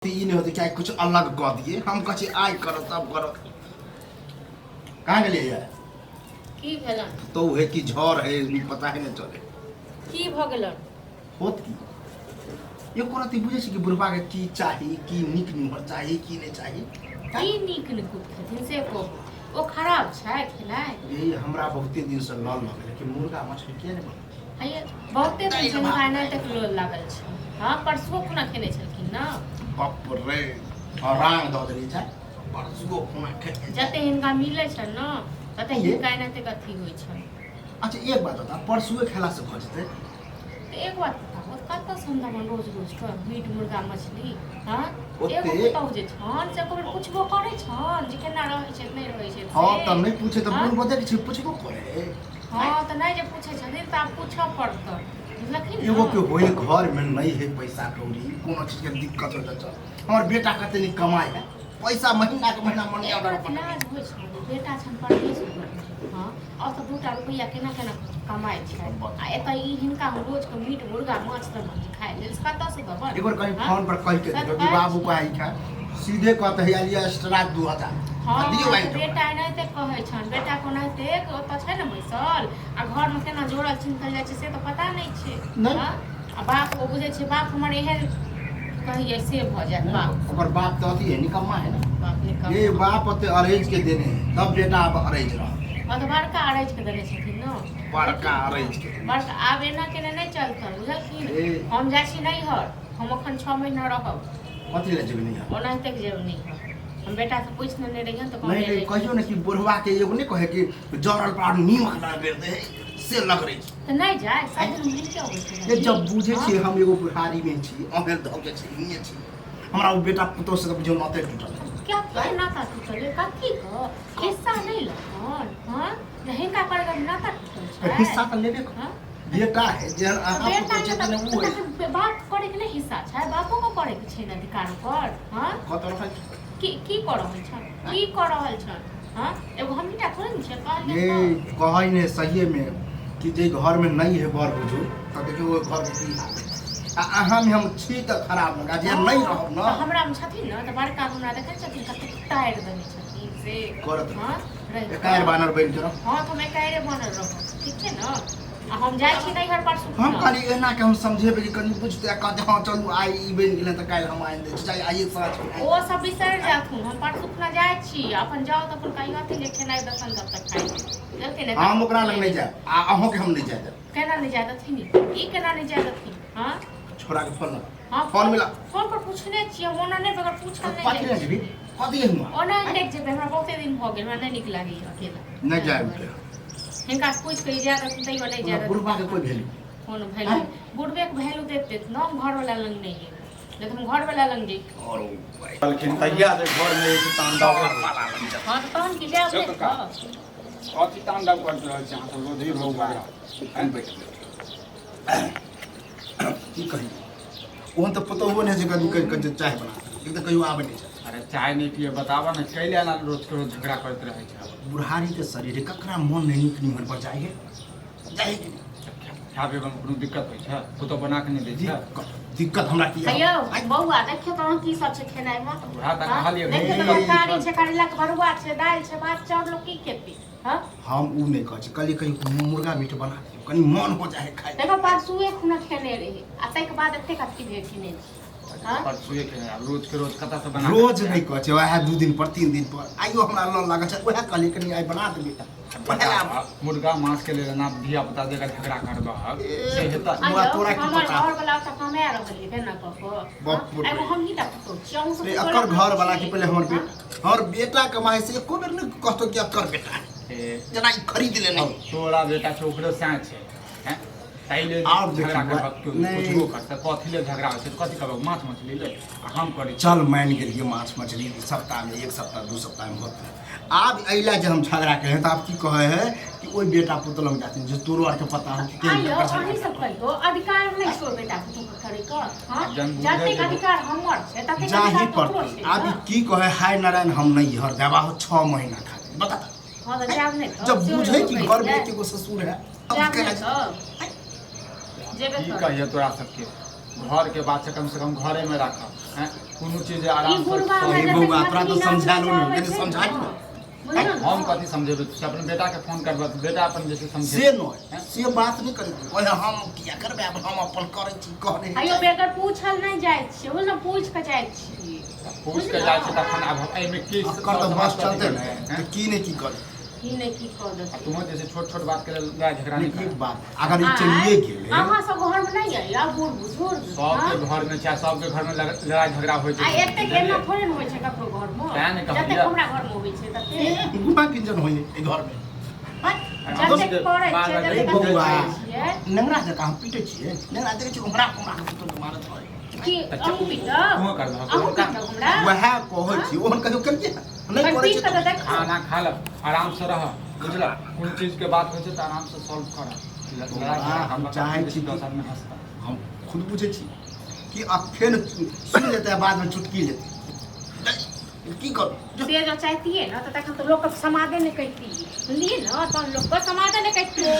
नहीं होती क्या कुछ अलग कह दिए हम कहे आय करो तब करो कहाँ गेलिए यार की भेलन तो है कि झड़ है पता है नहीं चले की भ गेलन होत की ये कोना ती बुझे छी कि बुढ़वा के की चाहिए की निक निमर चाहिए की नहीं चाहिए की नीक न कुछ खेथिन से को ओ खराब छै खिलाय यही हमरा बहुते दिन से लल लगे कि मुर्गा मछली किया नहीं बने हये बहुते दिन से खाना तक लोल लागल छै हां परसो खुना खेने छलखिन ना बाप रे हरांग द देली छै परसुओ खुना खेने जते हिनका मिले छै ना तते हिनका एनाते कथी होय छै। अच्छा एक बात बता परसुए खेला से भ जते तो एक बात बता कत संदम रोज रोज का मीट मुर्गा मछली हां ओते एगो बताउ जे छन से को पूछबो करे छन जे केना रहै छै नहीं रहै छै हां त नहीं पूछे त बुढ़ बदे के पूछबो करे हां त नहीं जे पूछे छथिन त आप पूछा पड़त एगो के होए घर में नहीं है पैसा कौड़ी कोनो चीज के दिक्कत हो जाता हमर बेटा कते नहीं कमाए है पैसा महीना के महीना मन ऑर्डर इलाज होय छै बेटा छन परदेश हां और तो 2 रुपया केना केना कमाए छै आ एत ई हिनका रोज के मीट मुर्गा माछ त खाए लेल कत से दबन एक बार कहीं फोन पर कह के देखो कि बाबू को आई खा सीधे कहते है लिया एक्स्ट्रा 2000 हां दियो भाई बेटा एनाते कहै छन बेटा कोनाते ओत छै न बैसल आ घर में केना जोड़ल चिंतल जाय छै से तो पता नहीं छै हां आ बाप को बुझे छै बाप हमर एहन कहिए से भ जात बाप ओकर बाप तो अथी है निकम्मा है ना बाप निकम्मा ये बाप ते अरेंज के देने तब बेटा अब अरेंज रहा और बड़का अरेंज के देने छथिन न बड़का अरेंज के बड़का आब एना केने नहीं चलतन बुझलखिन हम जाइ छी नहीं हर हम अखन 6 महीना रहब कथी ले जेबे नहीं ओनाहिते के जेब नहीं हम बेटा से पूछ नहीं रहियन तो नहीं कहियो ना कि बुढ़वा के एगो नहीं कहे कि जरल पार नीमक ना बेर दे से लग रही तो नहीं जाए शायद मिल के होय छै ये जब बुझे छी हम एगो बुढ़ारी में छी अहेल ध के छी हिये छी हमरा वो बेटा पुतो से बुझो नाते टूटल क्या के नाता टूटल कथी को हिस्सा नहीं लगन हां नहीं का पर नाता टूटल छै हिस्सा त लेबे हां बेटा है जे आप बेटा को चेतन वो है बाप करे के नहीं हिस्सा छै बापो को करे के छै न अधिकार पर हां कत रखल की कर रहल छ की कर रहल छ हां एगो हमटा थोड़े न छै कहले ये कहै ने सही में कि जे घर में नहीं है बर बुजुर्ग त देखियो वो घर में की हाल अहाँ में हम छी त खराब लगा जे नहीं रहब न हमरा में छथिन न त बड़का हमरा देखै छथिन कते टायर देने छथिन से करत हां एकायर बानर बन के रह हां तो मैं कायरे बनल रहब ठीक छै न आ हम जाय छी नहीं घर पर सुन हम खाली एना के हम समझेबे कि कनी बुझते कहते हां चलू आई ई बन गेलै त काल हम आइन दे चाहे आइए साथ ओ सब बिसर जाथुन हम पर सुखना जाय छी अपन जाओ त अपन कहियो अथी लेके नहीं दसन तब तक खाइ जलते ने हम ओकरा लग नहीं जाए आ अहों के हम नहीं जाए केना नहीं जाय दथिन ई केना नहीं जाय दथिन हां छोरा के फोन हां फोन मिला फोन पर पूछने छी ओना नहीं बगर पूछल कथी ले नहीं जेबी कथी हुआ ओना देख जेबे हमरा बहुते दिन भ गेल हमरा नहीं निक लागी अकेला नहीं जाए हिनका पूछ के इजाजत तैयो नहीं इजाजत बुढ़वा के कोई वैल्यू कौन वैल्यू बुढ़वे के वैल्यू देते नाम घर वाला लंग नहीं है लेकिन हम घर वाला लंग जी और लेकिन तैया से घर में एक तांडव हां तो तहन की ले आबे अति तांडव कर रहल छै अहाँ सब रोधी लोग बारा अन बैठ की कही ओहन तो पतो हो नहीं जे कभी कभी चाय बना एक तो कहियो आबे नहीं अरे चाय नहीं पिए बतावा ना कैले ना रोज के रोज झगड़ा करते रहे छै बुढ़ारी के शरीर ककरा मन नहीं निक निमन पर जाए जाए खाबे में कोनो दिक्कत होय छै तो बना के नहीं दै छै दिक्कत हमरा की अयो बौआ देखियो तो की सब छै खेनाइ में बुढ़ा तक खाली देखियो तो तरकारी छै करेला के भरुआ छै दाल छै भात चाउर लोग की खेती हां हम ऊ नहीं कहै छी कली कहीं मुर्गा मीट बना दियो कनी मन हो जाए खाए देखो परसुए खुना खेने रहे आ तै के बाद एते कथी भेल खेने परसुए के रोज के रोज कता से बना रोज नहीं कहै छै वह 2 दिन पर 3 दिन पर आइयो हमरा ल लागल छै वह कली कनी आई बना दे बेटा पहला मुर्गा मांस के लिए ना धिया पुता देगा झगड़ा करबा से हेता मुआ तोरा की हमर पता घर वाला त कमे रहलिए बेना कको बाप रे एगो हम ही त तो चाहू रे अकर घर वाला की पहले हमर बेटा कमाए से एको बेर नहीं कहतो कि अकर बेटा जना खरीद ले नहीं तोरा बेटा छै ओकरो साथ छै हैं ताइले और झगड़ा देखियो, करब तो नहीं। कुछो करते कथी ले झगड़ा होय छै कथी करब माछ मछली ले आ हम करै छी चल मान गेलिए माछ मछली सप्ताह में 1 सप्ताह 2 सप्ताह में होता है आब अइला जे हम झगड़ा करे हैं तो आप की कहे है कि ओई बेटा पुतलम जाते जो तोरो आर के पता हो कि आयो अही सब कहियो अधिकार नहीं छोड़ बेटा तू करे का हां जन्म जाते का अधिकार हमर छै ताते जाही अधिकार पर तोरो छै अब की कहे हाय नारायण हम नहीं हर देवा हो 6 महीना खा बता हां तो जाब नहीं जब बुझे कि घर में के गो ससुर है अब जाब कहना नहीं जेबे की कर कहिए तोरा सबके घर के बात से कम घरे में रखब हैं कोनो चीज आराम से हे बउआ तोरा तो समझा लो नहीं यदि समझा दो हम कथी समझेबै तू अपन बेटा के फोन करबा तो बेटा अपन जैसे समझे से नहीं से बात नहीं करे ओए हम किया करबे अब हम अपन करे छी कह रहे आयो बेगर पूछल नहीं जाय छै ओ ना पूछ के जाय छी पूछ के जाय छै तखन अब एहि में की कर तो बस चलते ना तो की नहीं की करे की नहीं की कह दो तुम जैसे छोट छोट बात के लड़ाई झगड़ा नहीं एक कर बात अगर ये चलिए गेले अहाँ सब घर में नहीं है या बूढ़ बुजुर्ग सबके घर में चाहे सबके घर में लड़ाई झगड़ा होइ आ छै एते केना थोड़े न होय छै ककरो घर में तें ने कहलियै। जते हमरा घर में होय छै तते गुमा किंजन होई ए घर में जते करे छै ए तते बउआ छियै नंगरा जका हम पीटे छिए नंगरा देखे छी हमरा तो मारत है कि अहू पिटा तू कर दो अहू पिटा हमरा वह कहै छी ओहन कहियो केलिए नहीं करे पीट के छै देख खाना खा ल आराम से रह बुझला कोन चीज के बात होइ छै त आराम से सॉल्व कर हम चाहे छी दस आदमी हंसता हम खुद बुझे छी कि अब फेर सुन लेते हैं बाद में चुटकी लेते की करो से जो चाहती है ना तो तखन तो लोग समाधे नहीं कहती बुझलिए ना तो लोग को समाधे नहीं कहती